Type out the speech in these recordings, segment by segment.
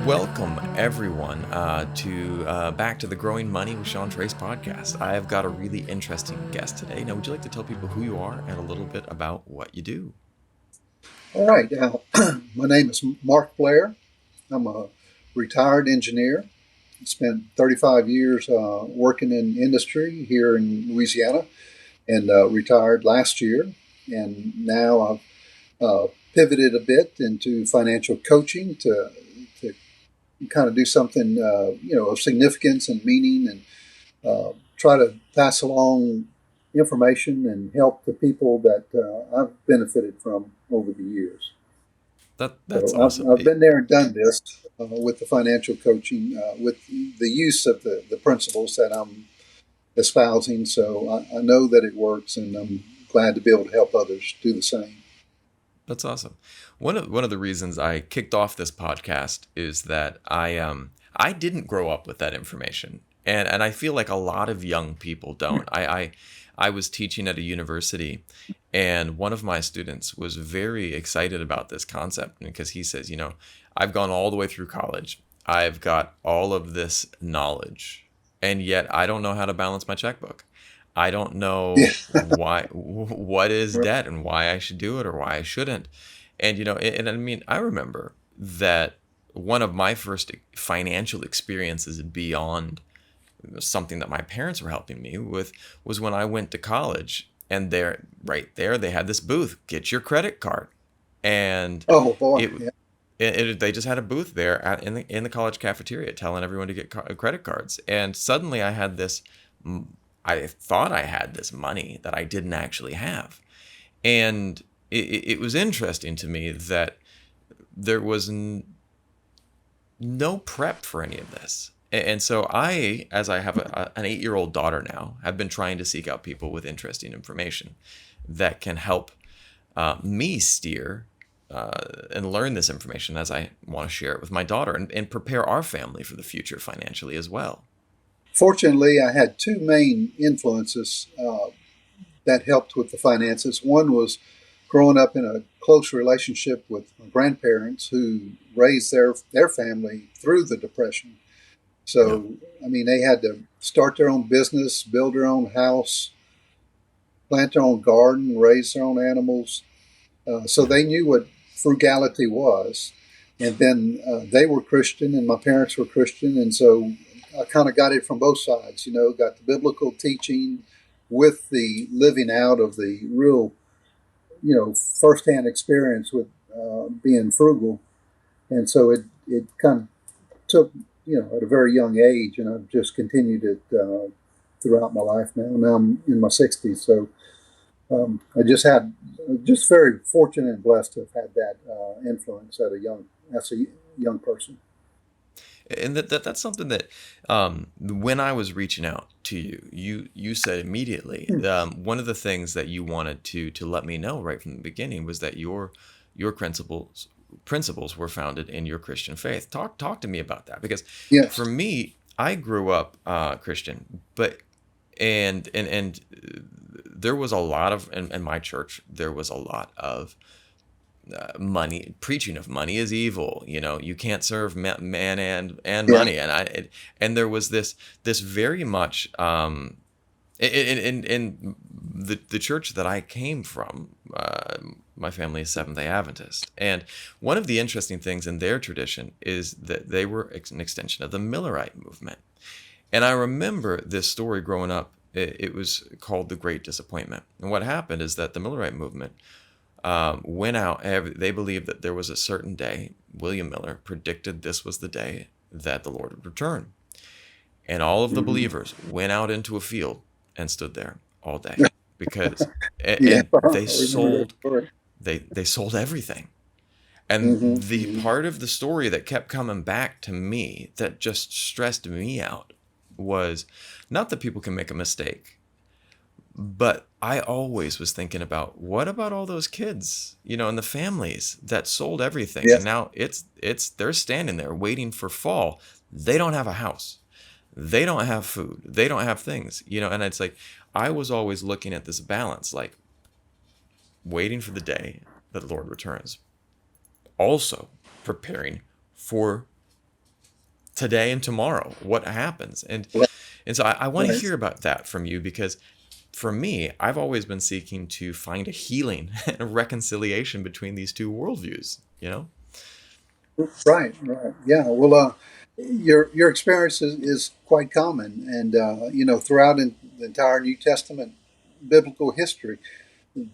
Welcome everyone to back to the Growing Money with Sean Trace podcast. I have got a really interesting guest today. Now, would you like to tell people who you are and a little bit about what you do? All right. My name is Mark Blair. I'm a retired engineer. Spent 35 years working in industry here in Louisiana and retired last year. And now I've pivoted a bit into financial coaching to kind of do something, of significance and meaning and try to pass along information and help the people that I've benefited from over the years. That's So awesome. I've been there and done this with the financial coaching, with the use of the principles that I'm espousing. So I know that it works, and I'm glad to be able to help others do the same. That's awesome. One of the reasons I kicked off this podcast is that I didn't grow up with that information, and I feel like a lot of young people don't. I was teaching at a university, and one of my students was very excited about this concept because he says, I've gone all the way through college. I've got all of this knowledge, and yet I don't know how to balance my checkbook. I don't Yeah. know what is debt and why I should do it or why I shouldn't. And and I mean, I remember that one of my first financial experiences beyond something that my parents were helping me with was when I went to college, and there, right there, they had this booth, get your credit card. And Oh boy. it, Yeah. they just had a booth there in the college cafeteria telling everyone to get credit cards. And suddenly I thought I had this money that I didn't actually have. And it was interesting to me that there was no prep for any of this. And so as I have an 8-year-old daughter now, have been trying to seek out people with interesting information that can help me steer and learn this information as I want to share it with my daughter and prepare our family for the future financially as well. Fortunately, I had two main influences that helped with the finances. One was growing up in a close relationship with my grandparents who raised their family through the Depression. Yeah. So, I mean, they had to start their own business, build their own house, plant their own garden, raise their own animals. So Yeah. they knew what frugality was. And then they were Christian, and my parents were Christian. And so I kind of got it from both sides, got the biblical teaching with the living out of the real, firsthand experience with being frugal. And so it kind of took, at a very young age, and I've just continued it throughout my life now. Now I'm in my 60s, so I just very fortunate and blessed to have had that influence as a young person. And that's something that when I was reaching out to you said immediately, one of the things that you wanted to let me know right from the beginning was that your principles were founded in your Christian faith. Talk to me about that, because for Yes. me, I grew up Christian, but and there was a lot of in my church, there was a lot of money, preaching of money is evil. You can't serve man and Yeah. money. And there was this very much in the church that I came from. My family is Seventh Day Adventist, and one of the interesting things in their tradition is that they were an extension of the Millerite movement. And I remember this story growing up. It was called the Great Disappointment. And what happened is that the Millerite movement went out. They believed that there was a certain day. William Miller predicted this was the day that the Lord would return. And all of the Hmm. believers went out into a field and stood there all day because Yeah. and I they remember that sold story. they sold everything. And Hmm. the Hmm. part of the story that kept coming back to me that just stressed me out was not that people can make a mistake, but I always was thinking about what about all those kids, and the families that sold everything, and Yes. now it's they're standing there waiting for fall. They don't have a house. They don't have food. They don't have things, and it's like I was always looking at this balance, like waiting for the day that the Lord returns, also preparing for today and tomorrow, what happens. Right. And so I want to Right. hear about that from you, because for me, I've always been seeking to find a healing and a reconciliation between these two worldviews, you know? Right. Right. Yeah. Well, your experience is quite common, and throughout the entire New Testament biblical history,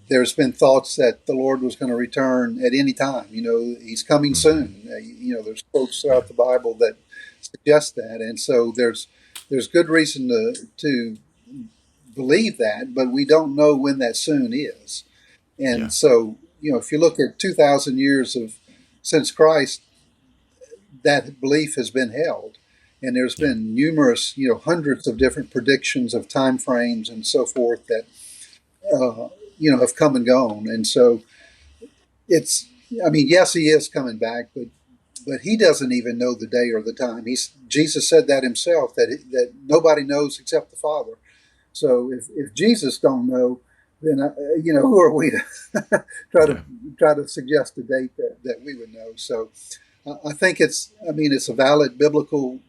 there's been thoughts that the Lord was going to return at any time. He's coming Hmm. soon. There's quotes Yeah. throughout the Bible that suggest that, and so there's good reason to believe that, but we don't know when that soon is. And Yeah. so, if you look at 2,000 years of since Christ, that belief has been held, and there's Yeah. been numerous, hundreds of different predictions of time frames and so forth that have come and gone. And so it's, I mean, yes, he is coming back, but he doesn't even know the day or the time. Jesus said that himself, that nobody knows except the Father. So if Jesus don't know, then who are we to try to Yeah. try to suggest a date that we would know? So I think it's a valid biblical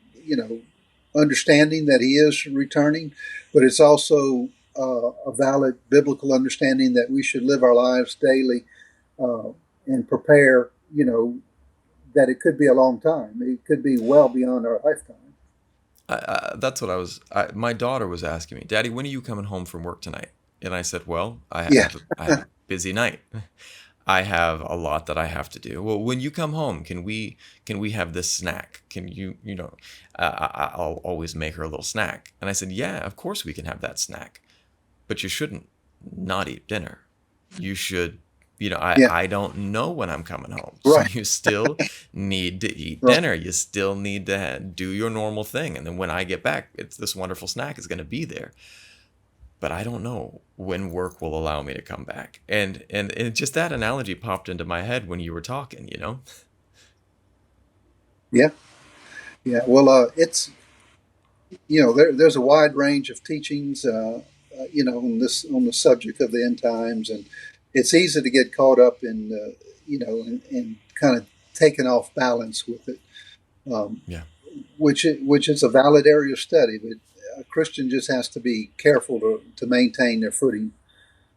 understanding that he is returning, but it's also a valid biblical understanding that we should live our lives daily uh, and prepare. That it could be a long time. It could be well beyond our lifetime. That's what my daughter was asking me, Daddy, when are you coming home from work tonight? And I said, well, Yeah, I have a busy night. I have a lot that I have to do. Well, when you come home, can we have this snack? Can I'll always make her a little snack. And I said, yeah, of course we can have that snack, but you shouldn't not eat dinner. You should, yeah, I don't know when I'm coming home. So right, you still need to eat right. dinner. You still need to do your normal thing. And then when I get back, it's this wonderful snack is going to be there. But I don't know when work will allow me to come back. And just that analogy popped into my head when you were talking, you know? Yeah, yeah. Well, it's there's a wide range of teachings, on the subject of the end times, and it's easy to get caught up in, and kind of taken off balance with it, um, Yeah. which is a valid area of study, but a Christian just has to be careful to maintain their footing,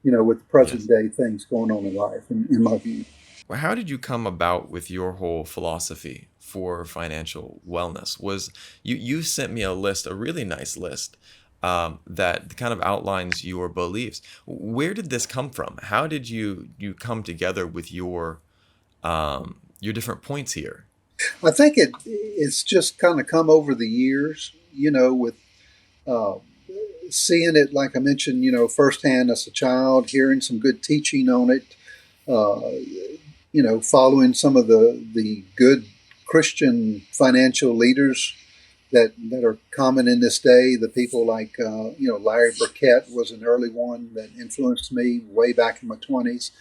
with the present Yes. day things going on in life, in my view. How did you come about with your whole philosophy for financial wellness? Was you sent me a list, a really nice list, that kind of outlines your beliefs. Where did this come from? How did you come together with your different points here? I think it's just kind of come over the years, with uh, seeing it, like I mentioned, firsthand as a child, hearing some good teaching on it, uh, following some of the good Christian financial leaders that are common in this day. The people like Larry Burkett was an early one that influenced me way back in my 20s.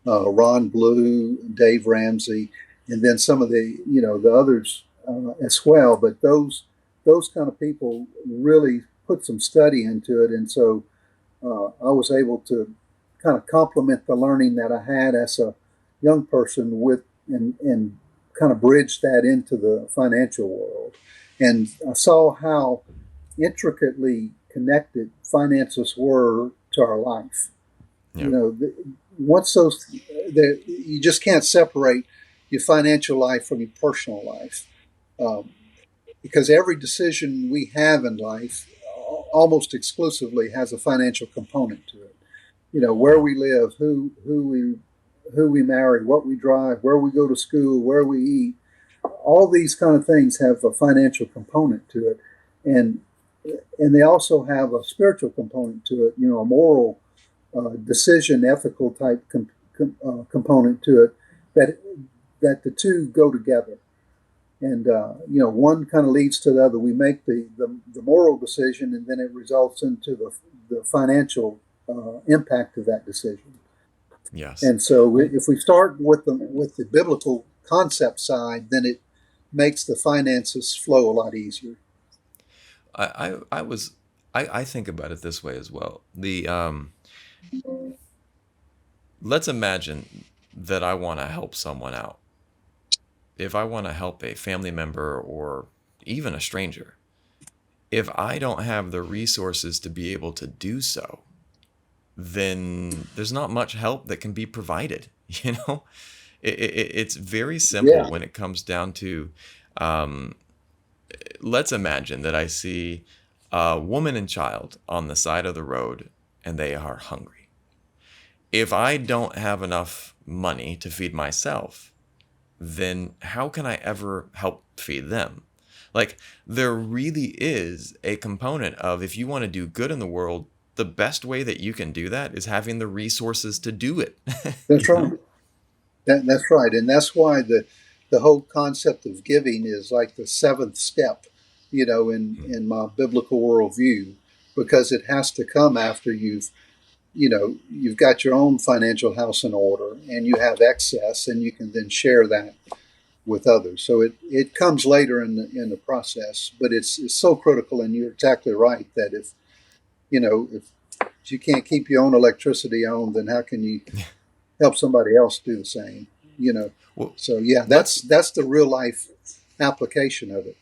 Ron Blue, Dave Ramsey, and then some of the others as well. But those kind of people really put some study into it, and so I was able to kind of complement the learning that I had as a young person with and kind of bridge that into the financial world. And I saw how intricately connected finances were to our life. Yeah. You know, once you just can't separate your financial life from your personal life, um, because every decision we have in life almost exclusively has a financial component to it. Where Yeah. we live, who we marry, what we drive, where we go to school, where we eat. All these kind of things have a financial component to it, and and they also have a spiritual component to it. A moral decision, ethical type component to it. That the two go together, and one kind of leads to the other. We make the moral decision, and then it results into the financial impact of that decision. Yes. And so, Well, if we start with the biblical concept side, then it makes the finances flow a lot easier. I was I think about it this way as well. The Let's imagine that I want to help someone out. If I want to help a family member or even a stranger, if I don't have the resources to be able to do so, then there's not much help that can be provided. You know, it's very simple Yeah. when it comes down to, um, let's imagine that I see a woman and child on the side of the road and they are hungry. If I don't have enough money to feed myself, then how can I ever help feed them? Like, there really is a component of, if you want to do good in the world, the best way that you can do that is having the resources to do it. That's You right. know? That's right, and that's why the whole concept of giving is like the seventh step, in my biblical worldview, because it has to come after you've got your own financial house in order, and you have excess, and you can then share that with others. So it comes later in the process, but it's so critical, and you're exactly right that if you can't keep your own electricity on, then how can you help somebody else do the same? You know. Well, So yeah, let's that's the real life application of it.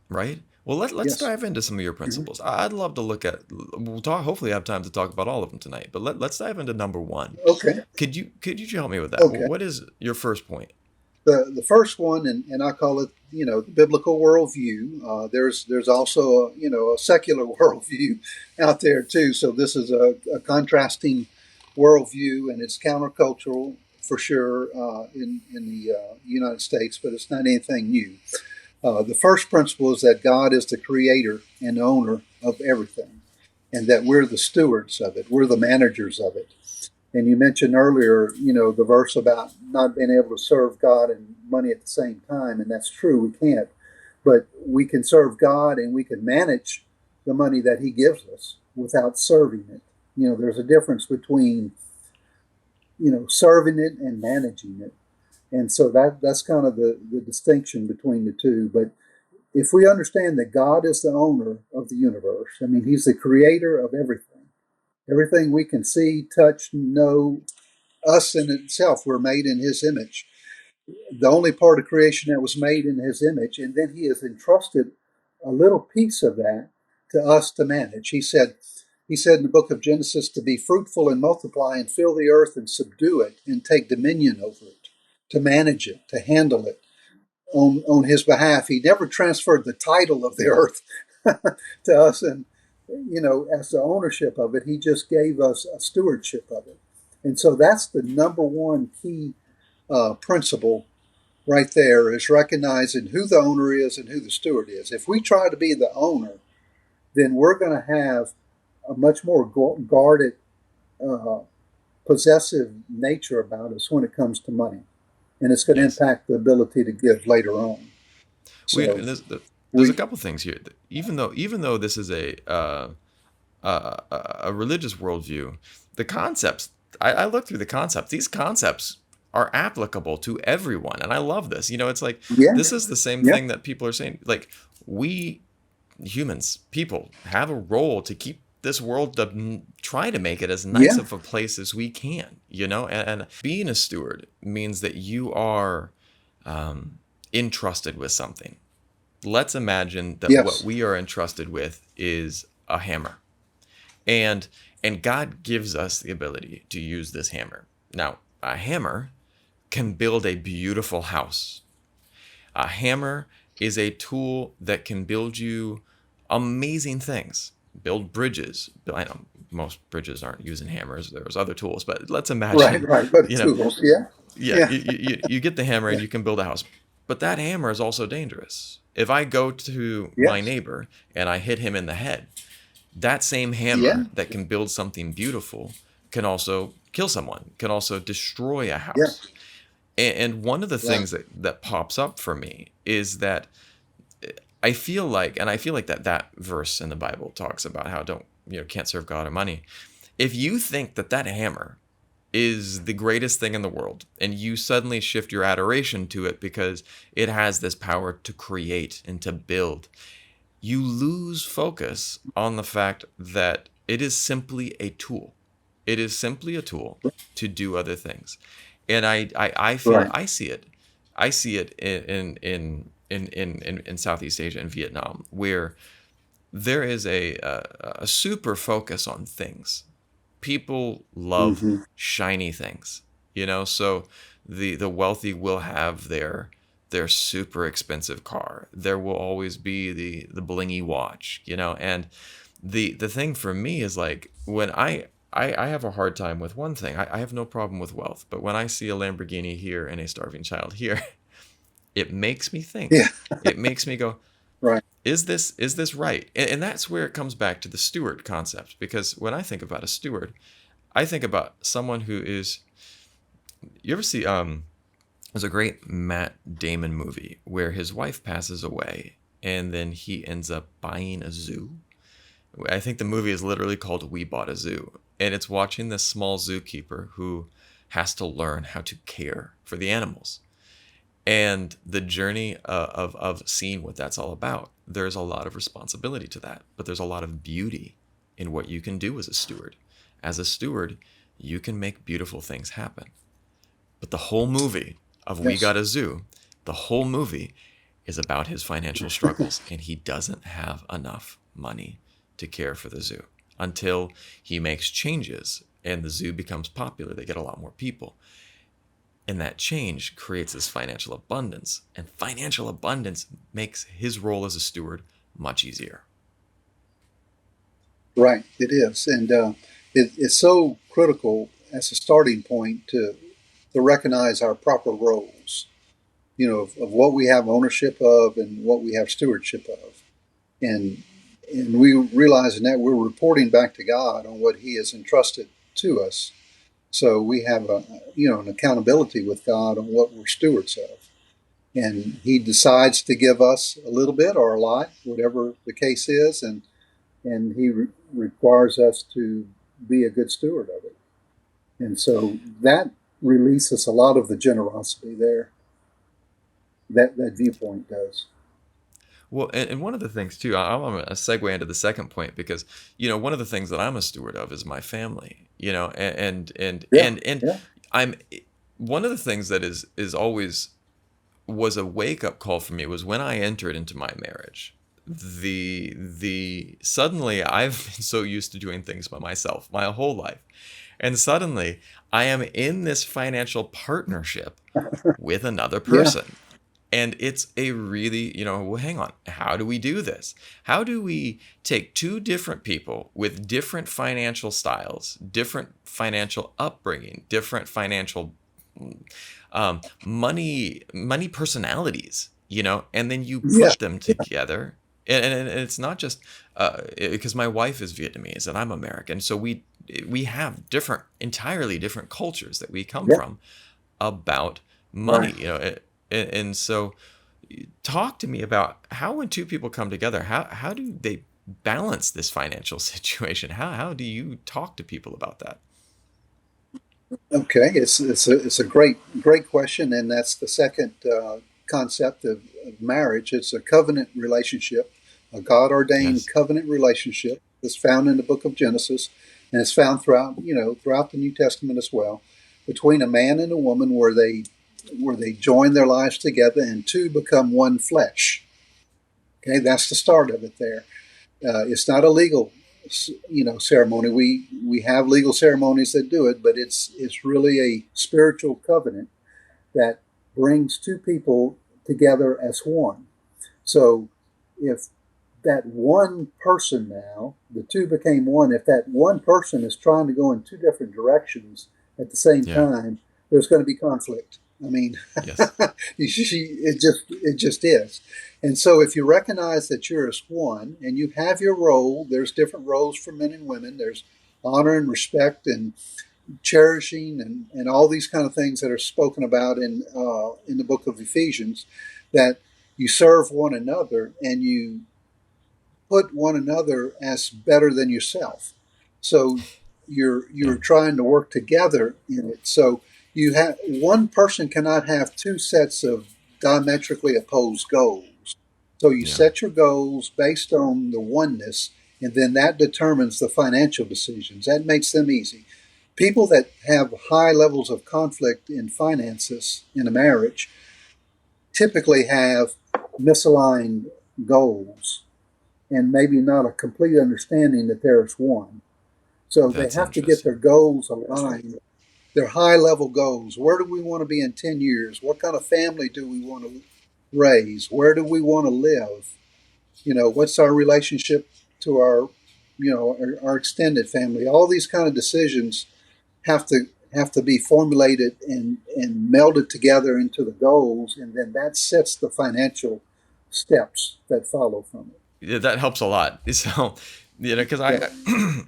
right. Well, let's Yes. dive into some of your Mhm. principles. I'd love to look at. We'll talk. Hopefully, have time to talk about all of them tonight. But let's dive into number one. Okay. Could you help me with that? Okay. What is your first point? The first one, and I call it the biblical worldview. There's also a secular worldview out there too. So this is a contrasting worldview, and it's countercultural for sure in the United States, but it's not anything new. The first principle is that God is the creator and owner of everything, and that we're the stewards of it. We're the managers of it. And you mentioned earlier, the verse about not being able to serve God and money at the same time, and that's true. We can't, but we can serve God and we can manage the money that He gives us without serving it. There's a difference between serving it and managing it, and so that's kind of the distinction between the two. But if we understand that God is the owner of the universe, I mean, He's the creator of everything. Everything we can see, touch, know, us in itself, we're made in His image. The only part of creation that was made in His image, and then He has entrusted a little piece of that to us to manage. He said in the book of Genesis to be fruitful and multiply and fill the earth and subdue it and take dominion over it, to manage it, to handle it on His behalf. He never transferred the title of the earth to us, and as the ownership of it, He just gave us a stewardship of it. And so that's the number one key principle right there, is recognizing who the owner is and who the steward is. If we try to be the owner, then we're going to have a much more guarded, uh, possessive nature about us when it comes to money, and it's going to Yes. impact the ability to give later on. We So there's a we, couple things here. Even though this is a religious worldview, the concepts, I look through the concepts. These concepts are applicable to everyone, and I love this. It's like, yeah, this is the same yeah, thing that people are saying. Like, we humans, people, have a role to keep this world, to try to make it as nice yeah, of a place as we can. And being a steward means that you are entrusted with something. Let's imagine that what yes, we are entrusted with is a hammer, and God gives us the ability to use this hammer. Now, a hammer can build a beautiful house. A hammer is a tool that can build you amazing things. Build bridges. I know most bridges aren't using hammers. There's other tools, but let's right, imagine, right. But you know, tools, yeah, yeah, yeah, you get the hammer yeah, and you can build a house. But that hammer is also dangerous. If I go to my yes, neighbor and I hit him in the head, that same yeah, hammer that can build something beautiful can also kill someone, can also destroy a yeah, house. And one of the right, things that pops up for me is that I feel like that verse in the Bible talks about how, don't, can't serve God or money. If you think that hammer is the greatest thing in the world, and you suddenly shift your adoration to it because it has this power to create and to build, you lose focus on the fact that it is simply a tool. It is simply a tool to do other things. And I feel right, I see it. I see it in in Southeast Asia and Vietnam, where there is a super focus on things. People love Hmm. shiny things, so the wealthy will have their super expensive car. There will always be the blingy watch, and the thing for me is like when I have a hard time with one thing. I have no problem with wealth, but when I see a Lamborghini here and a starving child here, it makes me think. Yeah, It makes me go, right. is this right? And that's where it comes back to the steward concept. Because when I think about a steward, I think about someone who is. You ever see there's a great Matt Damon movie where his wife passes away and then he ends up buying a zoo. I think the movie is literally called We Bought a Zoo. And it's watching this small zookeeper who has to learn how to care for the animals and the journey of seeing what that's all about. There's a lot of responsibility to that, but there's a lot of beauty in what you can do as a steward. As a steward, you can make beautiful things happen. But the whole movie of We Yes. Got a Zoo, the whole movie is about his financial struggles, and he doesn't have enough money to care for the zoo until he makes changes and the zoo becomes popular. They get a lot more people. And that change creates this financial abundance. And financial abundance makes his role as a steward much easier. Right, it is. And it's so critical as a starting point to recognize our proper roles, of what we have ownership of and what we have stewardship of. And we realize in that we're reporting back to God on what He has entrusted to us. So we have an accountability with God on what we're stewards of. And He decides to give us a little bit or a lot, whatever the case is, and He requires us to be a good steward of it. And so that releases a lot of the generosity there. That viewpoint does. Well, and one of the things too, I want to segue into the second point because one of the things that I'm a steward of is my family. Yeah, And yeah, I'm one of the things that is always was a wake up call for me was when I entered into my marriage. The suddenly I've been so used to doing things by myself my whole life, and suddenly I am in this financial partnership with another yeah, person. And it's a really, well, hang on, how do we do this? How do we take two different people with different financial styles, different financial upbringing, different financial money personalities, and then you yeah, put them together. And it's not just because my wife is Vietnamese and I'm American, so we have entirely different cultures that we come yeah. from about money, Right. and so talk to me about how when two people come together, how do they balance this financial situation? How do you talk to people about that? Okay. It's a great question, and that's the second concept of marriage. It's a covenant relationship, a God ordained Yes. covenant relationship that's found in the book of Genesis, and it's found throughout the New Testament as well, between a man and a woman where they join their lives together and two become one flesh. Okay, that's the start of it there. It's not a legal, ceremony. We have legal ceremonies that do it, but it's really a spiritual covenant that brings two people together as one. So if that one person now, the two became one, if that one person is trying to go in two different directions at the same Yeah. time, there's going to be conflict. I mean, Yes. it just is. And so if you recognize that you're as one and you have your role, there's different roles for men and women. There's honor and respect and cherishing and all these kind of things that are spoken about in the book of Ephesians, that you serve one another and you put one another as better than yourself. So you're Yeah. trying to work together in it. So you have one person cannot have two sets of diametrically opposed goals. So you Yeah. set your goals based on the oneness, and then that determines the financial decisions. That makes them easy. People that have high levels of conflict in finances in a marriage typically have misaligned goals and maybe not a complete understanding that there's one. So they That's have to get their interesting. goals aligned, their high level goals. Where do we want to be in 10 years? What kind of family do we want to raise? Where do we want to live? What's our relationship to our extended family? All these kind of decisions have to be formulated and melded together into the goals, and then that sets the financial steps that follow from it. Yeah, that helps a lot. So, because Yeah.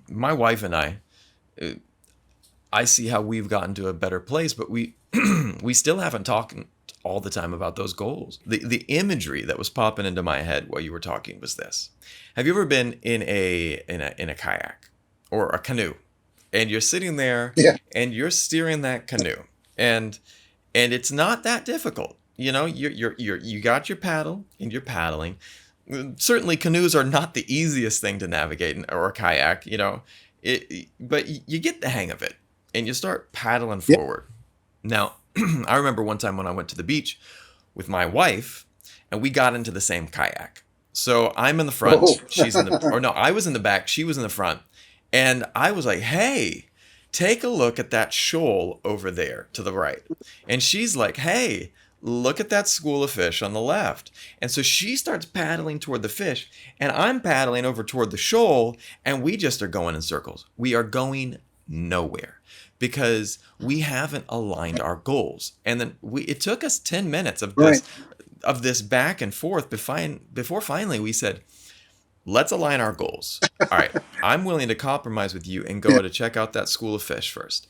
my wife and uh, I see how we've gotten to a better place, but we we still haven't talked all the time about those goals. The imagery that was popping into my head while you were talking was this. Have you ever been in a kayak or a canoe, and you're sitting there Yeah. and you're steering that canoe, and it's not that difficult. You got your paddle and you're paddling. Certainly canoes are not the easiest thing to navigate, or a kayak, but you get the hang of it and you start paddling Yeah. forward. Now, I remember one time when I went to the beach with my wife and we got into the same kayak. So I'm in the Oh. front, she's in the, or no, I was in the back, she was in the front. And I was like, hey, take a look at that shoal over there to the right. And she's like, hey, look at that school of fish on the left. And so she starts paddling toward the fish, and I'm paddling over toward the shoal, and we just are going in circles. We are going nowhere because we haven't aligned our goals. And then it took us 10 minutes of Right. this back and forth before finally we said, let's align our goals. All right, I'm willing to compromise with you and Yeah. go to check out that school of fish first.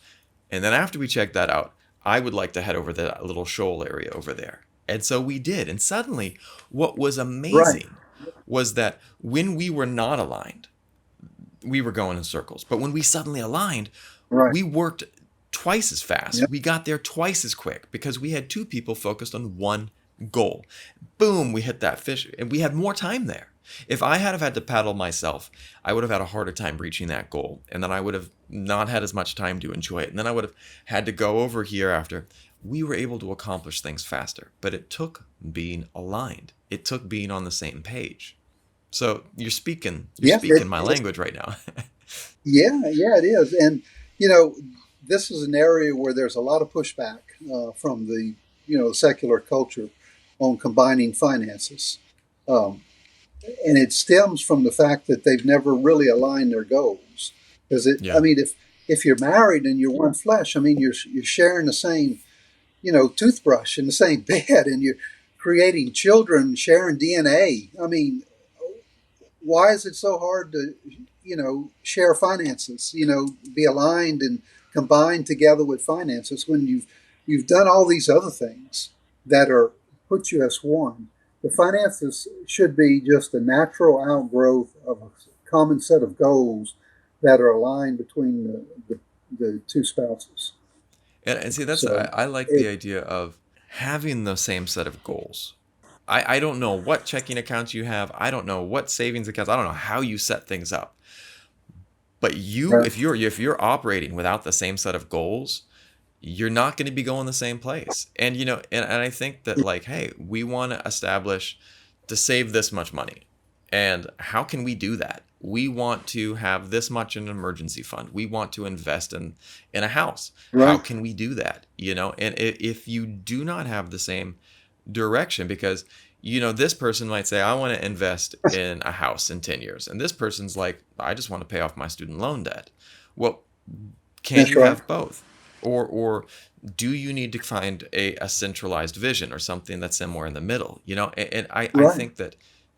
And then after we check that out, I would like to head over to that little shoal area over there. And so we did. And suddenly, what was Right. amazing was that when we were not aligned, we were going in circles. But when we suddenly aligned, Right. we worked twice as Yeah. fast. We got there twice as quick because we had two people focused on one goal. Boom, we hit that fish and we had more time there. If I had have had to paddle myself, I would have had a harder time reaching that goal. And then I would have not had as much time to enjoy it. And then I would have had to go over here after. We were able to accomplish things faster, but it took being aligned. It took being on the same page. So you're Yeah. speaking my language right now. Yeah. Yeah. It is. And you know, this is an area where there's a lot of pushback from the secular culture on combining finances. Um, and it stems from the fact that they've never really aligned their goals. Because I Yeah. mean, if you're married and you're one flesh, I mean, you're sharing the same, toothbrush in the same bed, and you're creating children, sharing DNA. I mean, why is it so hard to, share finances? Be aligned and combined together with finances when you've done all these other things that are put you as one. The finances should be just a natural outgrowth of a common set of goals that are aligned between the two spouses. And see, So, I like the it, idea of having the same set of goals. I don't know what checking accounts you have. I don't know what savings accounts. I don't know how you set things up. But right, if you're operating without the same set of goals, you're not going to be going the same place. And and I think that, like, hey, we want to establish to save this much money. And how can we do that? We want to have this much in an emergency fund. We want to invest in a house. How right, can we do that? And if you do not have the same direction, because this person might say, I want to invest in a house in 10 years, and this person's like, I just want to pay off my student loan debt. Well, can that's you right. have both? Or do you need to find a centralized vision or something that's somewhere in the middle? And I Right. think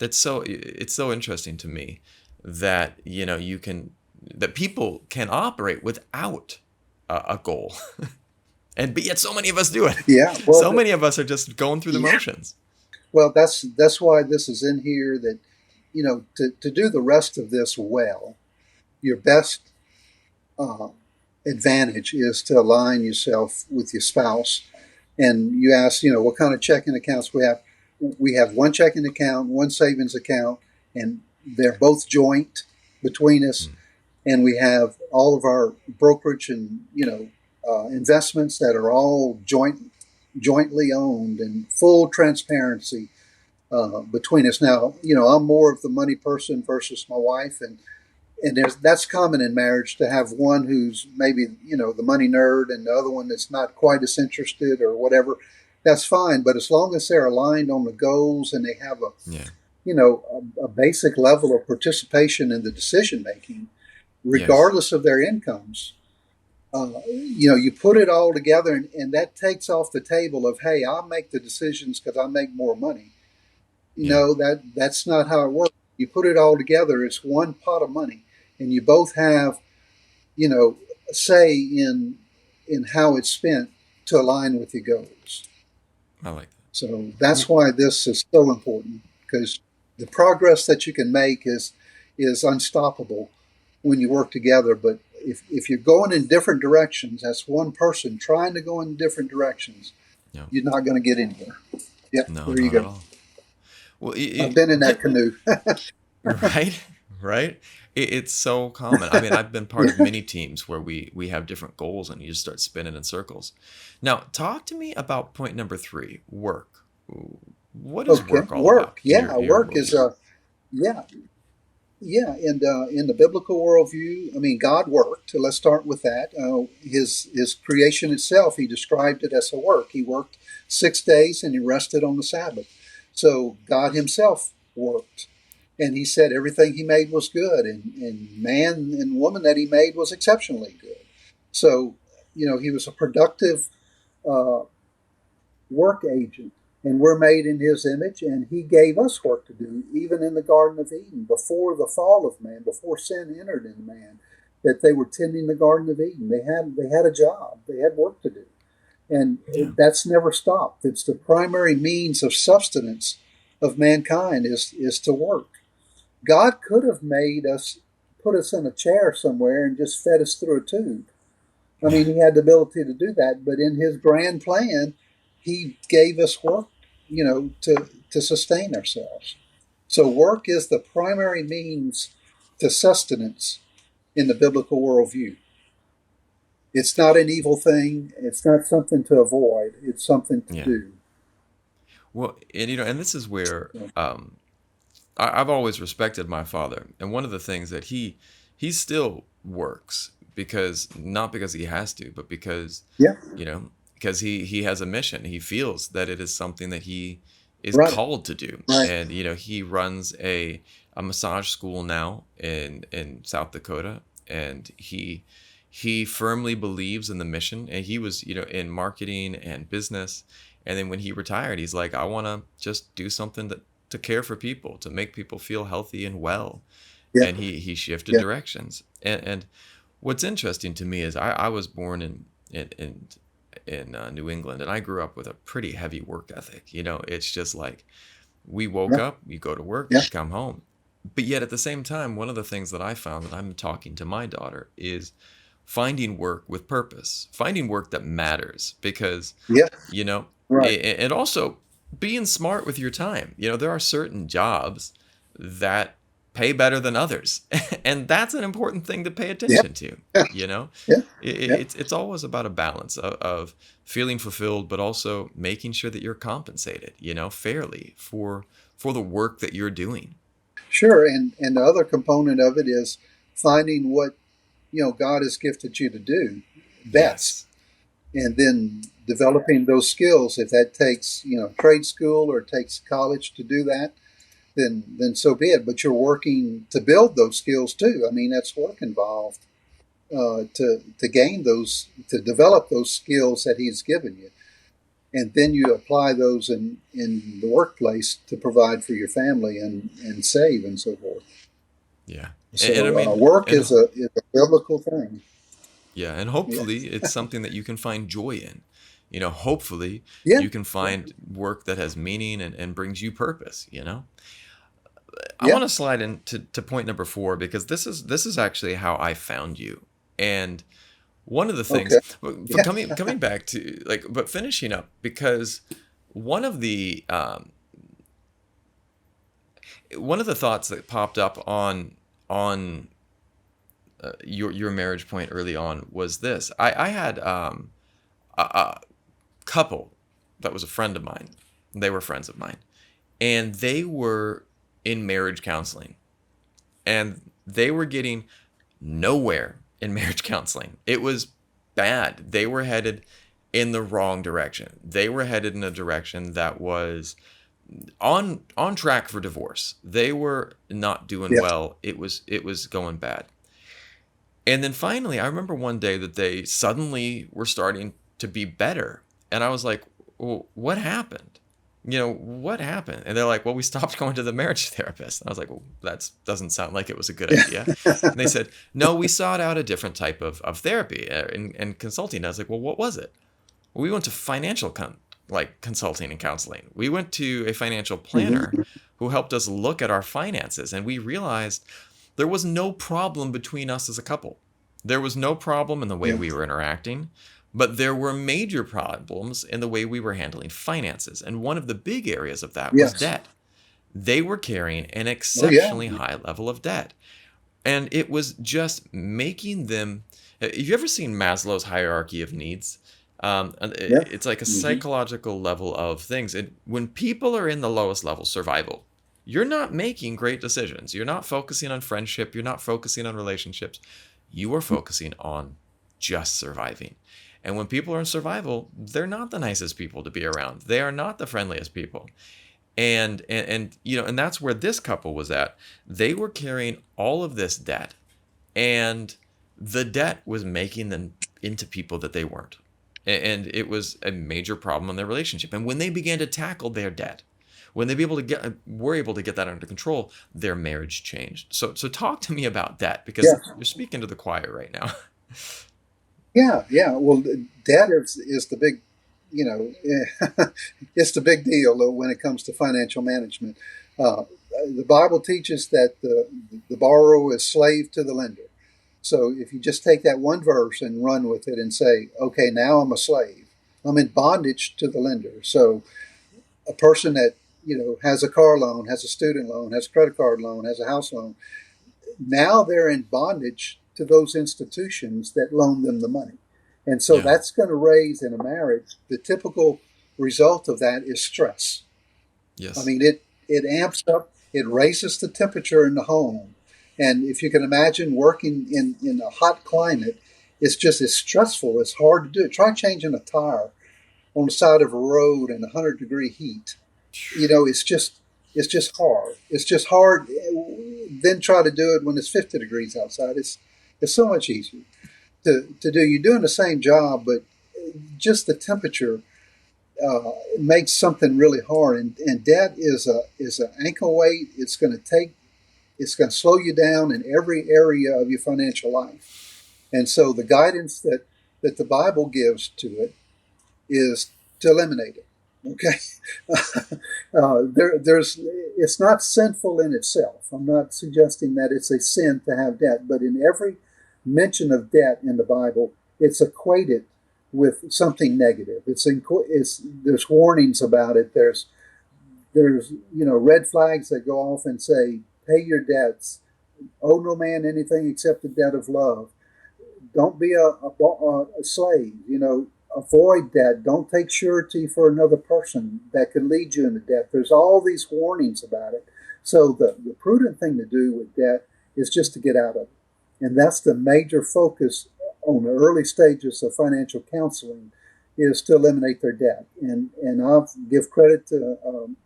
it's so interesting to me that you can that people can operate without a goal. And but yet so many of us do it. Yeah. Well, So many of us are just going through the yeah. motions. Well, that's why this is in here. That to do the rest of this well, your best uh, advantage is to align yourself with your spouse. And you ask, what kind of checking accounts we have. We have one checking account, one savings account, and they're both joint between us. Mm. And we have all of our brokerage and investments that are all jointly owned and full transparency. between us. Now, I'm more of the money person versus my wife, and that's common in marriage to have one who's maybe the money nerd and the other one that's not quite as interested or whatever. That's fine, but as long as they're aligned on the goals and they have Yeah. a basic level of participation in the decision making, Yes. regardless of their incomes, you put it all together, and that takes off the table of, hey, I'll make the decisions because I make more money. Yeah. That's not how it works. You put it all together, it's one pot of money, and you both have you know say in how it's spent to align with your goals. I like So that. that's why this is so important, because the progress that you can make is unstoppable when you work together. But if you're going in different directions, that's one person trying to go in different directions, Yeah. you're not going to get anywhere. Yep, No, there you not at go. all. Well, I've been in that get canoe. right, right. It's so common. I mean, I've been part of many teams where we have different goals and you just start spinning in circles. Now, talk to me about point number three, work. What is Okay, work all about work. in Yeah, your work is worldview? a yeah. Yeah, and in the biblical worldview, I mean, God worked. Let's start with that. His creation itself, He described it as a work. He worked 6 days and He rested on the Sabbath. So God Himself worked, and He said everything He made was good, and man and woman that He made was exceptionally good. So He was a productive uh, work agent. And we're made in His image, and He gave us work to do, even in the Garden of Eden, before the fall of man, before sin entered in man, that they were tending the Garden of Eden. They had a job, they had work to do. And Yeah, that's never stopped. It's the primary means of sustenance of mankind is to work. God could have made us, put us in a chair somewhere and just fed us through a tube. I yeah, mean, He had the ability to do that, but in His grand plan, He gave us work, to sustain ourselves. So work is the primary means to sustenance in the biblical worldview. It's not an evil thing. It's not something to avoid. It's something to yeah. do. Well, and and this is where So, I've always respected my father, and one of the things that he still works because not because he has to, but because yeah, you know because he has a mission. He feels that it is something that he is right, called to do, right, and he runs a massage school now in South Dakota, and he firmly believes in the mission, and he was in marketing and business, and then when he retired, he's like, I want to just do something that to care for people, to make people feel healthy and well. yeah, And he shifted yeah, directions. And what's interesting to me is I was born in in, in New England, and I grew up with a pretty heavy work ethic. It's just like we woke yeah, up, you go to work, yeah, you come home. But yet at the same time, one of the things that I found that I'm talking to my daughter is finding work with purpose, finding work that matters because yeah, you know right, and also being smart with your time. There are certain jobs that pay better than others and that's an important thing to pay yeah, attention to. yeah, you know yeah, yeah. it's always about a balance of feeling fulfilled but also making sure that you're compensated fairly for the work that you're doing. Sure. And the other component of it is finding what God has gifted you to do best, Yes. and then developing those skills. If that takes trade school or takes college to do that, then so be it. But you're working to build those skills too. I mean, that's work involved, to gain those, to develop those skills that He's given you, and then you apply those in the workplace to provide for your family and save and so forth. Yeah. And I So mean work and is a biblical thing. yeah, and Yeah, hopefully it's something that you can find joy in. Hopefully yeah, you can yeah, find work that has meaning and brings you purpose. I yeah. want to slide into to point number four because this is actually how I found you. And one of the things, Okay, but yeah, coming back to but finishing up because one of the um, one of the thoughts that popped up on your marriage point early on was this. I had a couple that was a friend of mine. They were friends of mine, and they were in marriage counseling, and they were getting nowhere in marriage counseling. It was bad. They were headed in the wrong direction. They were headed in a direction that was on track for divorce. They were not doing Yeah. well. It was going bad. And then finally, I remember one day that they suddenly were starting to be better. And I was like, well, what happened? What happened? And they're like, well, we stopped going to the marriage therapist. And I was like, well, that doesn't sound like it was a good idea. And they said, no, we sought out a different type of therapy and consulting. And I was like, well, what was it? Well, we went to financial consulting and counseling. We went to a financial planner Mhm. who helped us look at our finances. And we realized there was no problem between us as a couple. There was no problem in the way Yeah. we were interacting, but there were major problems in the way we were handling finances. And one of the big areas of that was Yes. debt. They were carrying an Oh, yeah. exceptionally high level of debt. And it was just making them. Have you ever seen Maslow's hierarchy of needs? Yeah. It's like a Hmm. psychological level of things. And when people are in the lowest level, survival, you're not making great decisions. You're not focusing on friendship. You're not focusing on relationships. You are focusing on just surviving. And when people are in survival, they're not the nicest people to be around. They are not the friendliest people. And that's where this couple was at. They were carrying all of this debt, and the debt was making them into people that they weren't. And it was a major problem in their relationship. And when they began to tackle their debt, when they were able to get that under control, their marriage changed. So talk to me about debt, Yeah. because you're speaking to the choir right now. Yeah. Yeah. Well, debt is the big, it's the big deal when it comes to financial management. Uh, the Bible teaches that the borrower is slave to the lender. So if you just take that one verse and run with it and say, okay, now I'm a slave. I'm in bondage to the lender. So a person that, has a car loan, has a student loan, has a credit card loan, has a house loan, now they're in bondage to those institutions that loan them the money. And so Yeah. that's going to raise in a marriage, the typical result of that is stress. I Yes. mean, it amps up, it raises the temperature in the home. And if you can imagine working in a hot climate, it's stressful. It's hard to do it. Try changing a tire on the side of a road in 100-degree heat. It's just hard. It's just hard. Then try to do it when it's 50 degrees outside. It's so much easier to do. You're doing the same job, but just the temperature makes something really hard. And debt is an ankle weight. It's going to slow you down in every area of your financial life. And so the guidance that the Bible gives to it is to eliminate it. Okay, there's it's not sinful in itself. I'm not suggesting that it's a sin to have debt, but in every mention of debt in the Bible, it's equated with something negative. There's warnings about it. There's red flags that go off and say, pay your debts, owe no man anything except the debt of love. Don't be a slave. Avoid debt. Don't take surety for another person that could lead you into debt. There's all these warnings about it. So the prudent thing to do with debt is just to get out of it. And that's the major focus on the early stages of financial counseling, is to eliminate their debt. And I'll give credit to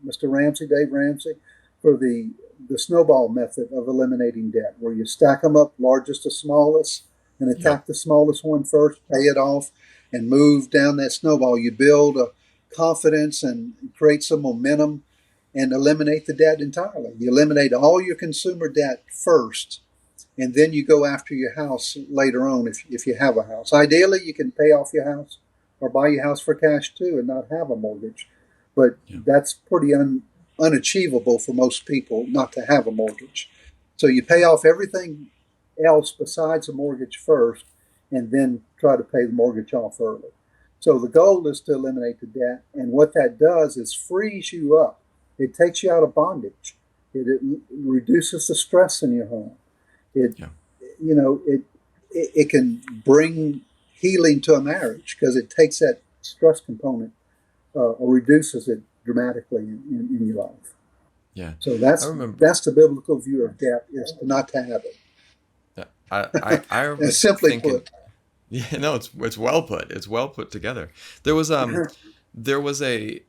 Mr. Ramsey, Dave Ramsey, for the snowball method of eliminating debt, where you stack them up, largest to smallest, and Yep. attack the smallest one first, pay it off, and move down that snowball. You build a confidence and create some momentum and eliminate the debt entirely. You eliminate all your consumer debt first, and then you go after your house later on if you have a house. Ideally, you can pay off your house or buy your house for cash too and not have a mortgage. But Yeah. that's pretty unachievable for most people not to have a mortgage. So you pay off everything else besides a mortgage first, and then try to pay the mortgage off early. So the goal is to eliminate the debt, and what that does is frees you up. It takes you out of bondage. It reduces the stress in your home. It Yeah. you know it can bring healing to a marriage because it takes that stress component or reduces it dramatically in your life. Yeah. So I remember. that's the biblical view of debt, is to not to have I it. was Simply thinking. put. Yeah, no, it's well put. It's well put together. There was there was a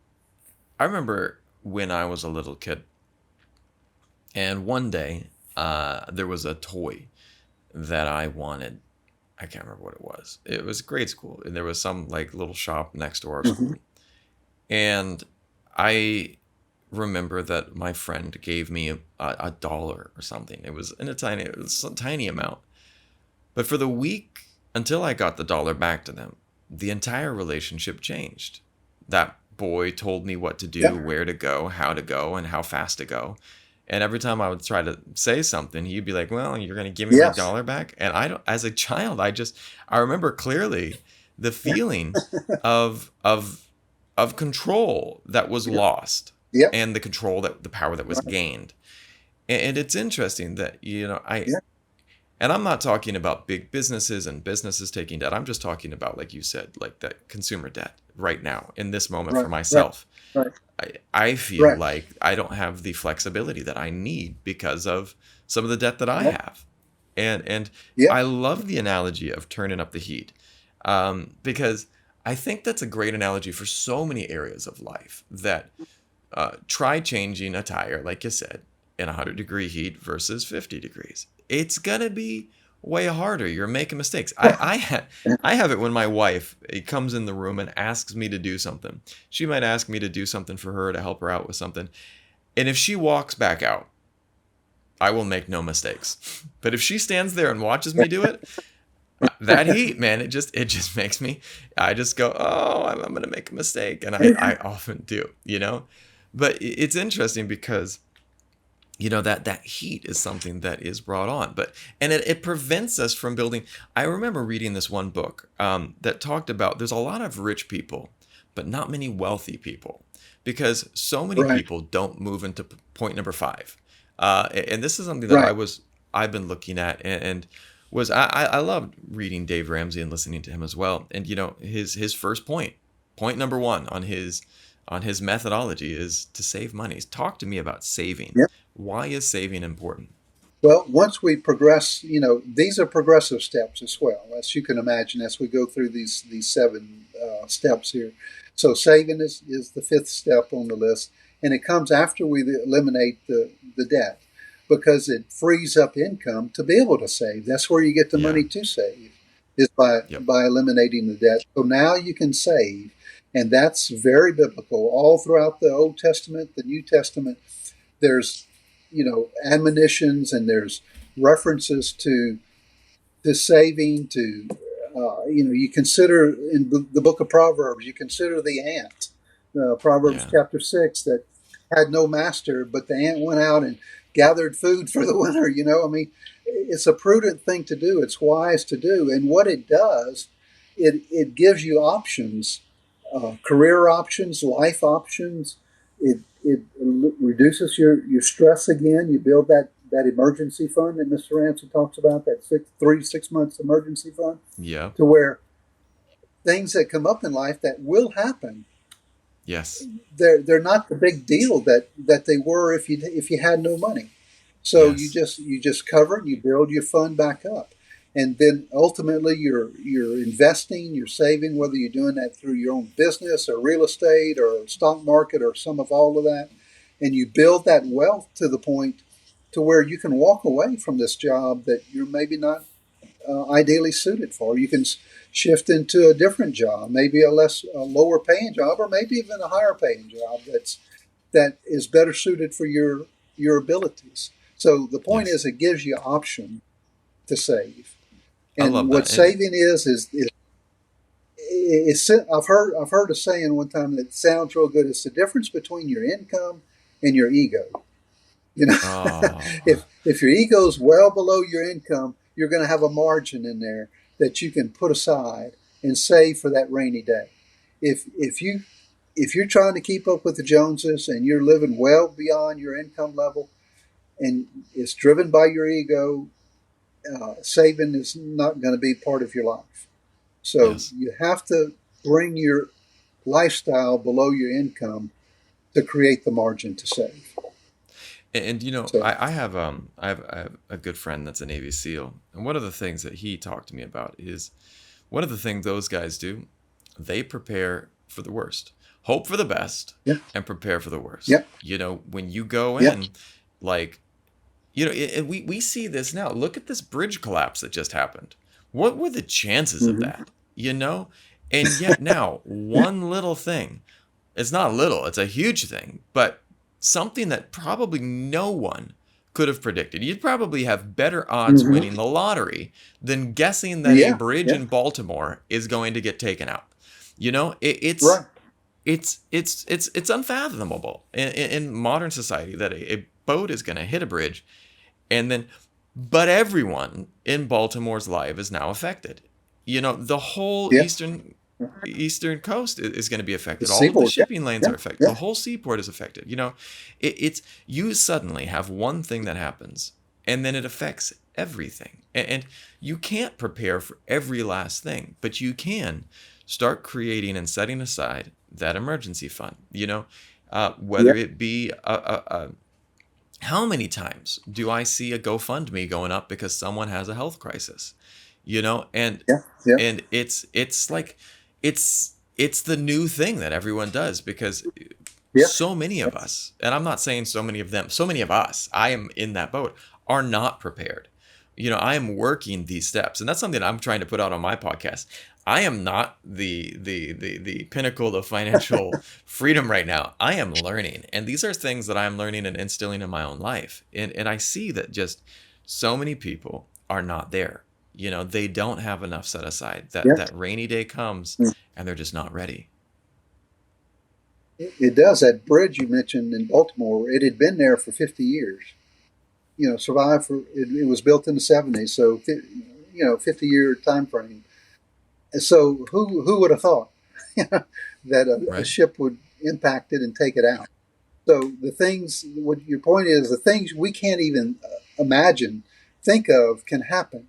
I remember when I was a little kid, and one day there was a toy that I wanted. I can't remember what it was. It was grade school, and there was some like little shop next to our Mhm. school, and I remember that my friend gave me a dollar or something. It was a tiny amount. But for the week until I got the dollar back to them, the entire relationship changed. That boy told me what to do, Yep. where to go, and how fast to go. And every time I would try to say something, he'd be like, "Well, you're going to give me my Yes. dollar back?" And I don't, as a child, I remember clearly the feeling of control that was Yep. lost, Yep. and the power that was Right. gained. And it's interesting that, Yep. and I'm not talking about big businesses and businesses taking debt. I'm just talking about, like you said, like that consumer debt right now in this moment for Right. Right. myself. Right. I feel Right. like I don't have the flexibility that I need because of some of the debt that I Yep. have. And I Yep. love the analogy of turning up the heat, because I think that's a great analogy for so many areas of life that try changing a tire, like you said, in 100-degree heat versus 50 degrees. It's gonna be way harder. You're making mistakes. I have it when my wife comes in the room and asks me to do something. She might ask me to do something for her to help her out with something, and if she walks back out, I will make no mistakes. But if she stands there and watches me do it, that heat, man, it just makes me. I just go, oh, I'm gonna make a mistake, and I often do, But it's interesting because that heat is something that is brought on, and it prevents us from building. I remember reading this one book that talked about there's a lot of rich people, but not many wealthy people, because so many Right. people don't move into point number five. And this is something that Right. I've been looking at, and was I loved reading Dave Ramsey and listening to him as well. And his first point number one on his methodology is to save money. Talk to me about saving. Yep. Why is saving important? Well, once we progress, these are progressive steps as well, as you can imagine, as we go through these seven steps here. So saving is the fifth step on the list, and it comes after we eliminate the debt, because it frees up income to be able to save. That's where you get the Yeah. money to save, is by Yep. eliminating the debt. So now you can save, and that's very biblical. All throughout the Old Testament, the New Testament, there's admonitions, and there's references to saving, to you consider in the book of Proverbs, you consider the ant, Proverbs Yeah. chapter 6, that had no master, but the ant went out and gathered food for the winter. I mean, it's a prudent thing to do, it's wise to do, and what it does, it gives you options, career options, life options. It reduces your stress again. You build that emergency fund that Mr. Ransom talks about, that 3 to 6 months emergency fund, Yeah. to where things that come up in life that will happen, Yes. they're not the big deal that they were if you had no money. So Yes. you just cover it, you build your fund back up, and then ultimately you're investing, you're saving, whether you're doing that through your own business or real estate or stock market or some of all of that, and you build that wealth to the point to where you can walk away from this job that you're maybe not ideally suited for. You can shift into a different job, maybe a lower paying job, or maybe even a higher paying job that is better suited for your abilities. So the point Yes. is, it gives you option to save. I And love what that. And saving is I've heard a saying one time that sounds real good. It's the difference between your income and your ego. You know, oh, if your ego is well below your income, you're going to have a margin in there that you can put aside and save for that rainy day. If you're trying to keep up with the Joneses and you're living well beyond your income level, and it's driven by your ego, saving is not going to be part of your life. So yes. you have to bring your lifestyle below your income to create the margin to save. And So, I have a good friend that's a Navy SEAL, and one of the things that he talked to me about is one of the things those guys do, they prepare for the worst, hope for the best, yeah, and prepare for the worst. yep, When you go yep, in, like, we see this now. Look at this bridge collapse that just happened. What were the chances of hmm that? And yet now, one little thing, it's not little, it's a huge thing, but something that probably no one could have predicted. You'd probably have better odds hmm winning the lottery than guessing that a yeah, bridge yeah, in Baltimore is going to get taken out. right, It's unfathomable in modern society that a boat is going to hit a bridge, and then, but everyone in Baltimore's life is now affected. The whole yeah. eastern coast is going to be The affected. All of the seaboard, yeah, shipping lanes yeah, are affected. yeah, The whole seaport is affected. It's you suddenly have one thing that happens, and then it affects everything. And you can't prepare for every last thing, but you can start creating and setting aside that emergency fund. yeah, Whether it be how many times do I see a GoFundMe going up because someone has a health crisis? You know, and yeah, yeah, and it's like it's the new thing that everyone does because yeah, so many of us, and I'm not saying so many of them, so many of us, I am in that boat, are not prepared. I am working these steps, and that's something I'm trying to put out on my podcast. I am not the pinnacle of financial freedom right now. I am learning, and these are things that I'm learning and instilling in my own life. And I see that just so many people are not there. They don't have enough set aside. That yeah. that rainy day comes, Mm. and they're just not ready. It does. That bridge you mentioned in Baltimore, it had been there for 50 years. Survived for it was built in the 70s, so 50-year time frame. And so who would have thought that a Right? ship would impact it and take it out? So the things, what your point is, the things we can't even imagine, think of, can happen,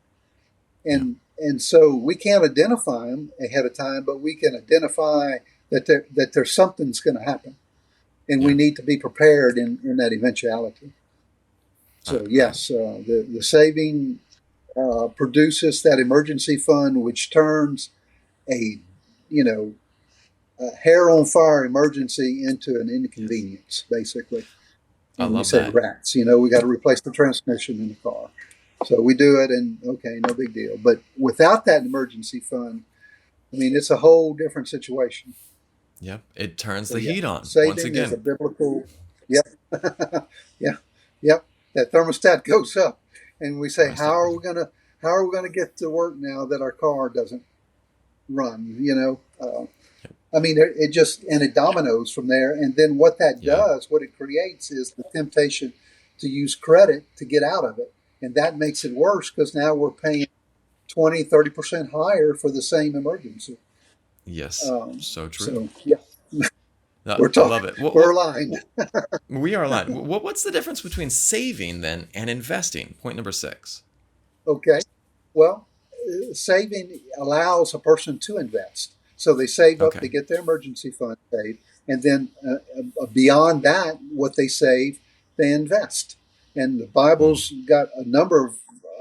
Yeah. and so we can't identify them ahead of time, but we can identify that there's something's going to happen, and we Yeah. need to be prepared in that eventuality. I, So I, yes, the saving produces that emergency fund, which turns a you know a hair on fire emergency into an yes. inconvenience, basically. I And we love say that. rats, we got to replace the transmission in the car. So we do it, and okay, no big deal. But without that emergency fund, I mean, it's a whole different situation. Yep. It turns So the yeah, heat on once saving is a again. biblical. Yep, yeah, yep. That thermostat goes up, and we say, Thermostat goes. how are we gonna get to work now that our car doesn't run? Yep. I mean, it just and it dominoes from there. And then what that Yeah. does, what it creates, is the temptation to use credit to get out of it, and that makes it worse because now we're paying 20, 30% higher for the same emergency. Yes. So true. So yeah, No, we're I talking, love it. What, we're what, aligned. what we are aligned. What's the difference between saving then and investing? Point number six. Okay. Well, saving allows a person to invest. So they save up, they Okay. get their emergency fund saved, and then beyond that, what they save, they invest. And the Mm, Bible's got a number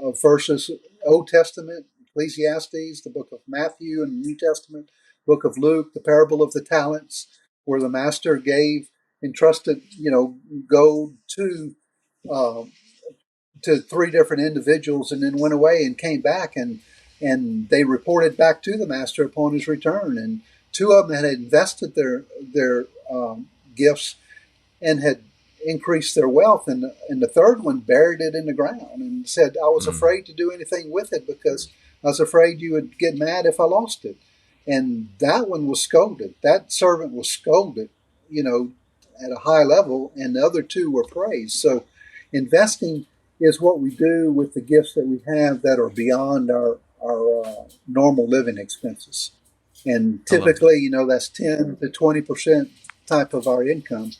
of verses: Old Testament, Ecclesiastes, the book of Matthew and the New Testament, book of Luke, the parable of the talents, where the master entrusted, gold um, to three different individuals and then went away and came back and they reported back to the master upon his return, and two of them had invested their gifts and had increased their wealth, and the third one buried it in the ground and said, I was mm, afraid to do anything with it because I was afraid you would get mad if I lost it. And that one was scolded, that servant was scolded, you know at a high level, and the other two were praised. So investing is what we do with the gifts that we have that are beyond our normal living expenses. And I love that. typically, that's 10 to 20% type of our income.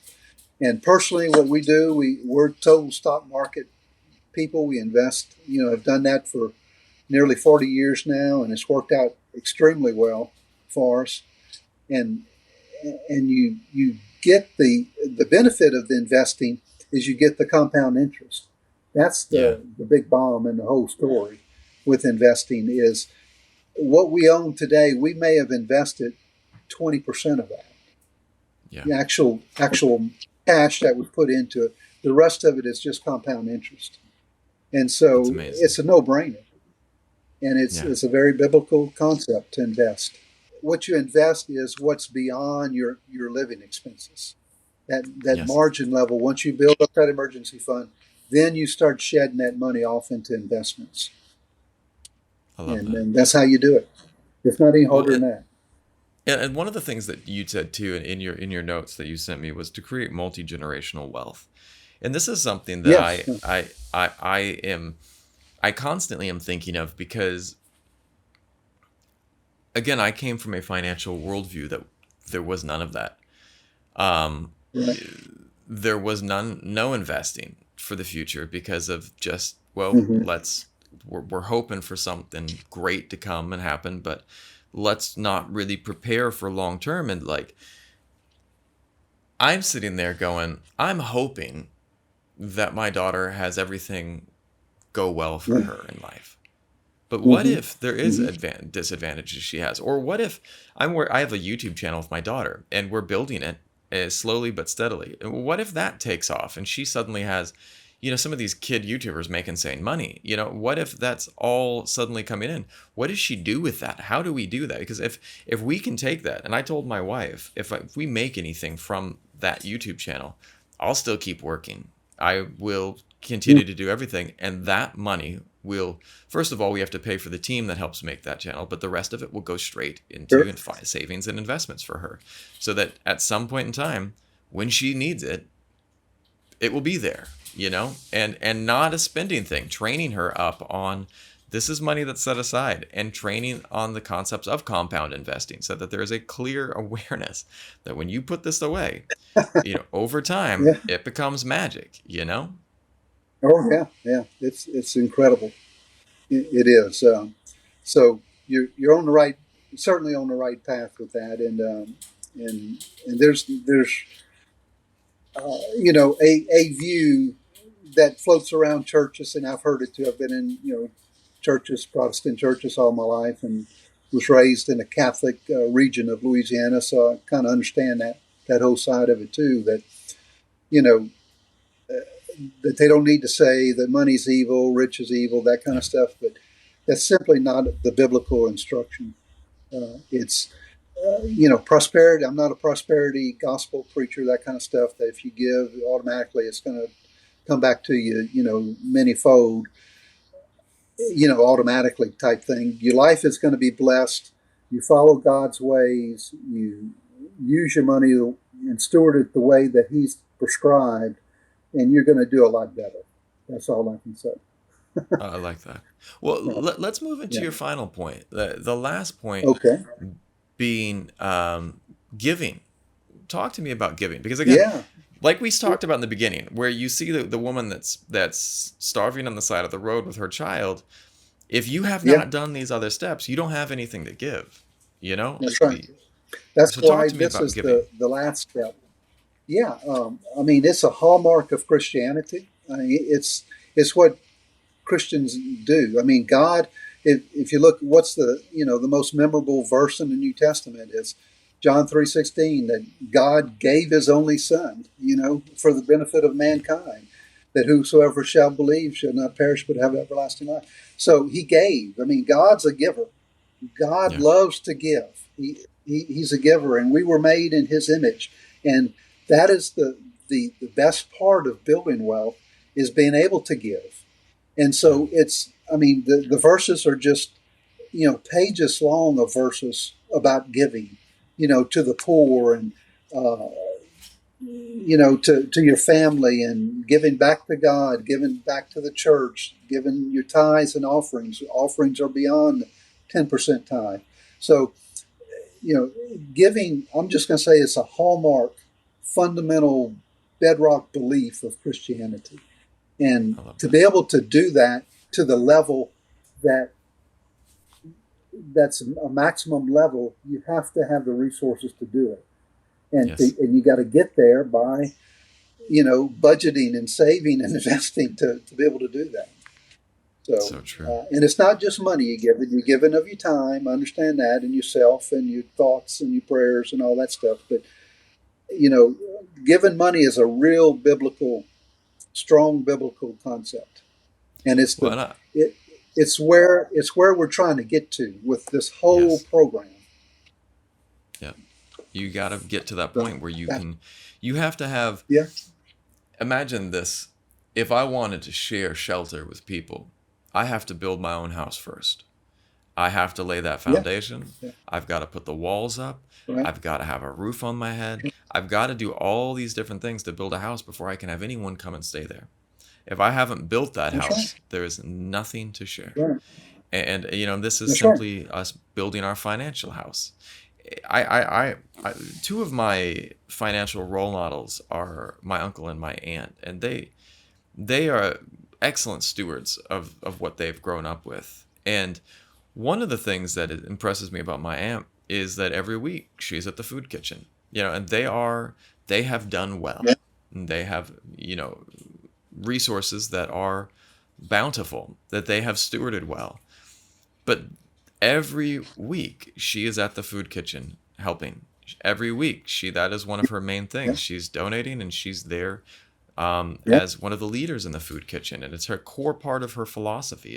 And personally, what we do, we're total stock market people. We invest, have done that for nearly 40 years now, and it's worked out extremely well for us. And you get the benefit of the investing is you get the compound interest. That's Yeah. the big bomb in the whole story with investing is what we own today. We may have invested 20% of that, Yeah. the actual cash that was put into it. The rest of it is just compound interest. And That's so amazing. it's a no-brainer. And Yeah. it's a very biblical concept to invest. What you invest is what's beyond your living expenses. That Yes. margin level, once you build up that emergency fund, then you start shedding that money off into investments. I love And that. then that's how you do it. It's not any Well, harder than that. and one of the things that you said too in your notes that you sent me was to create multi-generational wealth. And this is something that Yes. I am I constantly am thinking of because again, I came from a financial worldview that there was none of that. Um, Right. there was no investing for the future because of just, well, Mm-hmm. we're hoping for something great to come and happen, but let's not really prepare for long term. And like, I'm sitting there going, I'm hoping that my daughter has everything go well for her in life. But what Mm-hmm. if there is Mm-hmm. disadvantages she has? Or what if I have a YouTube channel with my daughter and we're building it slowly but steadily. What if that takes off and she suddenly has, some of these kid YouTubers make insane money? What if that's all suddenly coming in? What does she do with that? How do we do that? Because if we can take that, and I told my wife, if we make anything from that YouTube channel, I'll still keep working. I will continue to do everything, and that money will, first of all, we have to pay for the team that helps make that channel, but the rest of it will go straight into Sure. savings and investments for her, so that at some point in time when she needs it, it will be there, and not a spending thing, training her up on, this is money that's set aside, and training on the concepts of compound investing so that there is a clear awareness that when you put this away, over time Yeah. it becomes magic. Oh yeah. Yeah. It's incredible. It is. So you're on the right, certainly on the right path with that. And there's a view that floats around churches, and I've heard it too. I've been in churches, Protestant churches, all my life, and was raised in a Catholic region of Louisiana, so I kind of understand that whole side of it too. That you know that they don't need to say that money's evil, rich is evil, that kind Yeah. of stuff, but that's simply not the biblical instruction. It's prosperity. I'm not a prosperity gospel preacher, that kind of stuff. That if you give, automatically it's going to come back to you, manyfold, automatically type thing. Your life is going to be blessed. You follow God's ways. You use your money and steward it the way that He's prescribed, and you're going to do a lot better. That's all I can say. I like that. Well, Yeah. let's move into Yeah. your final point. The last point Okay. being giving. Talk to me about giving, because again, Yeah. like we talked about in the beginning, where you see the woman that's starving on the side of the road with her child. If you have Yeah. not done these other steps, you don't have anything to give. You know. That's right. That's So talk why to me this about is giving. the last step. Yeah. I mean, it's a hallmark of Christianity. I mean, it's what Christians do. I mean, God. If you look, what's the most memorable verse in the New Testament is John 3:16, that God gave His only Son, for the benefit of mankind, that whosoever shall believe shall not perish but have everlasting life. So He gave. I mean, God's a giver. God Yeah. loves to give. He's a giver, and we were made in His image, and that is the best part of building wealth, is being able to give. And Yeah. so I mean, the verses are just, pages long of verses about giving, to the poor, and, uh, to your family, and giving back to God, giving back to the church, giving your tithes and offerings. Offerings are beyond 10% tithe. So, giving, I'm just going to say, it's a hallmark, fundamental, bedrock belief of Christianity. And I love to that. be able to do that to the level that that's a maximum level, you have to have the resources to do it, and Yes. you got to get there by budgeting and saving and investing to be able to do that. So, So true. and it's not just money you give it. You're giving of your time, understand that, and yourself and your thoughts and your prayers and all that stuff. But, you know, giving money is a real strong biblical concept. And Well, and it, it's where we're trying to get to with this whole yes, program. yeah. You got to get to that So point where you that, can. You have to have. yeah, Imagine this: if I wanted to share shelter with people, I have to build my own house first. I have to lay that yeah, foundation. yeah, I've got to put the walls up. right, I've got to have a roof on my head. I've got to do all these different things to build a house before I can have anyone come and stay there. If I haven't built that that's right, house, there is nothing to share. right, And this is that's right, simply us building our financial house. I two of my financial role models are my uncle and my aunt, and they are excellent stewards of what they've grown up with. And one of the things that impresses me about my aunt is that every week she's at the food kitchen, and they have done well. yeah, And they have, resources that are bountiful, that they have stewarded well. But every week she is at the food kitchen helping. Every week that is one of her main yeah, things. She's donating and she's there yeah, as one of the leaders in the food kitchen, and it's her core part of her philosophy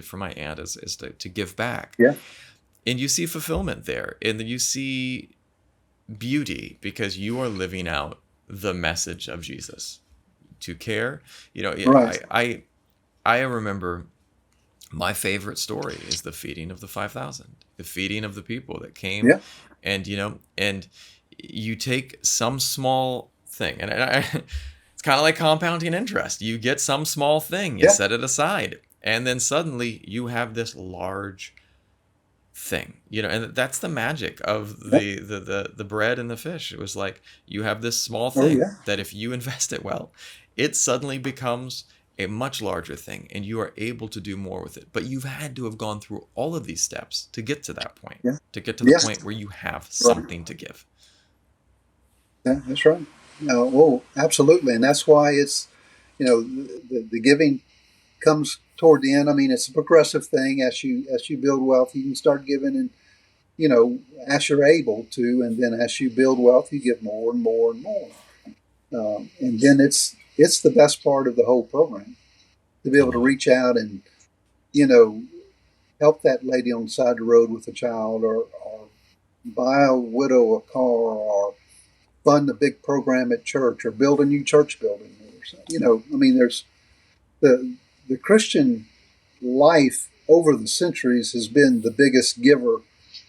for my aunt is to give back. yeah, And you see fulfillment there, and then you see beauty because you are living out the message of Jesus to care. right, I remember my favorite story is the feeding of the 5,000, the feeding of the people that came, yeah, and you take some small thing, it's kind of like compounding interest. You get some small thing, you yeah, set it aside, and then suddenly you have this large thing, and that's the magic of yeah, the bread and the fish. It was like you have this small oh thing yeah, that if you invest it well, it suddenly becomes a much larger thing and you are able to do more with it. But you've had to have gone through all of these steps to get to that point, yeah, to get to the yeah, point where you have right, something to give. yeah, that's right. No, oh, absolutely, and that's why it's the giving comes toward the end. I mean, it's a progressive thing. As you build wealth, you can start giving, and as you're able to, and then as you build wealth, you give more and more and more. And then it's the best part of the whole program to be I able to love it. reach out and you know help that lady on the side of the road with a child, or buy a widow a car, or fund a big program at church, or build a new church building. Or something. I mean, there's the Christian life over the centuries has been the biggest giver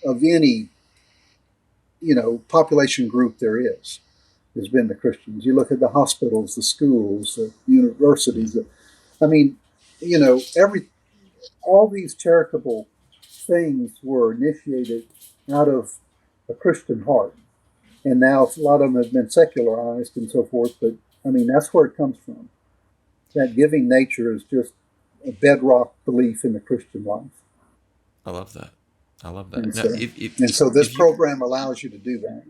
of any population group there is. Has been the Christians. You look at the hospitals, the schools, the Yeah. universities. I mean, every all these charitable things were initiated out of a Christian heart, and now a lot of them have been secularized and so forth. But I mean, that's where it comes from. That giving nature is just a bedrock belief in the Christian life, I love that. I love that. and Now, so if and so this if you program allows you to do that.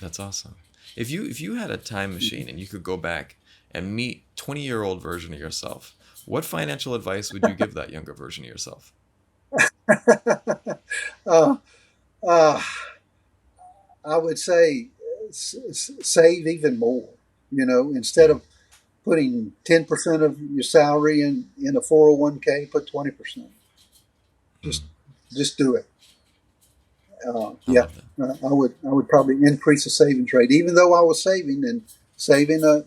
that's awesome. If you had a time machine and you could go back and meet 20-year-old version of yourself, what financial advice would you give that younger version of yourself? uh, uh, I would say save even more. Instead Yeah. of putting 10% of your salary in a 401k, put 20%. Just Mm, just do it. I Yeah, love that. I would probably increase the savings rate, even though I was saving a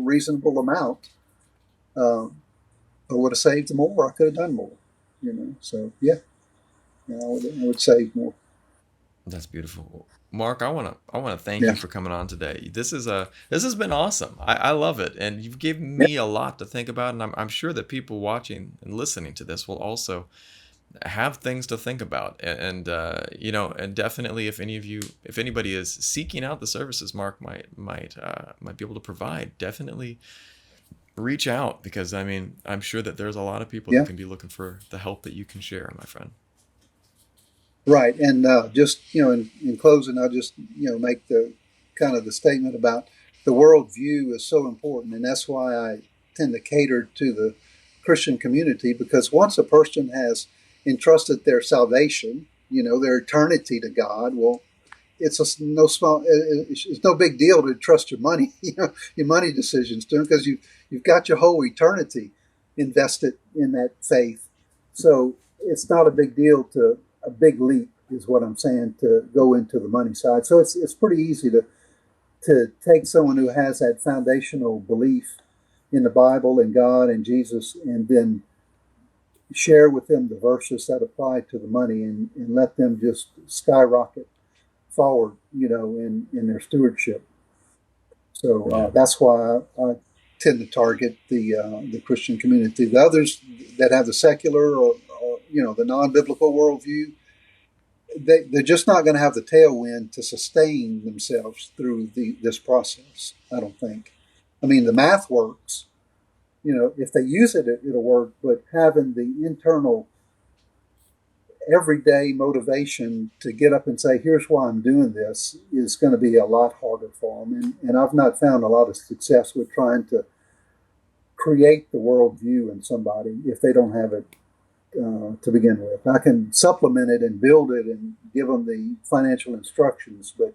reasonable amount. Um, I would have saved more. I could have done more. So yeah, I would save more. That's beautiful. Mark, I wanna thank Yeah, you for coming on today. This has been awesome. I love it, and you've given yeah, me a lot to think about, and I'm sure that people watching and listening to this will also have things to think about. And definitely if anybody is seeking out the services Mark might be able to provide, definitely reach out because I mean I'm sure that there's a lot of people that yeah. can be looking for the help that you can share, my friend. Right. And just in closing, I'll just make the kind of the statement about the worldview is so important, and that's why I tend to cater to the Christian community, because once a person has entrusted their salvation, their eternity to God, well, it's no big deal to trust your money, your money decisions to him, because you've got your whole eternity invested in that faith. So it's not a big deal to a big leap, is what I'm saying, to go into the money side. So it's pretty easy to take someone who has that foundational belief in the Bible and God and Jesus, and then share with them the verses that apply to the money, and let them just skyrocket forward, in their stewardship. So Yeah. that's why I tend to target the Christian community. The others that have the secular, or the non-biblical worldview, they're just not going to have the tailwind to sustain themselves through this process, I don't think. I mean, the math works. If they use it, it'll work. But having the internal, everyday motivation to get up and say, "Here's why I'm doing this," is going to be a lot harder for them. And I've not found a lot of success with trying to create the worldview in somebody if they don't have it to begin with. I can supplement it and build it and give them the financial instructions, but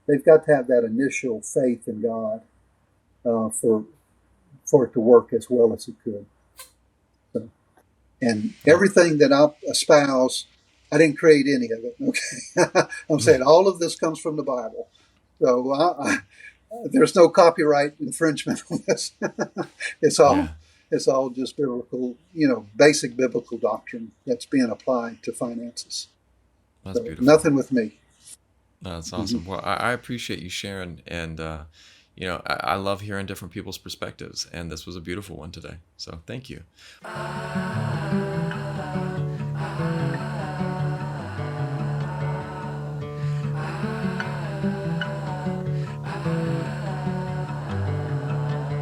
they've got to have that initial faith in God for it to work as well as it could. So, and Well, everything that I espouse, I didn't create any of it. Okay, I'm saying all of this comes from the Bible. So there's no copyright infringement on this. it's all yeah, it's all just biblical, basic biblical doctrine that's being applied to finances. that's So beautiful. nothing with me. That's Mm-hmm. awesome. Well, I appreciate you sharing, and I love hearing different people's perspectives, and this was a beautiful one today. So thank you.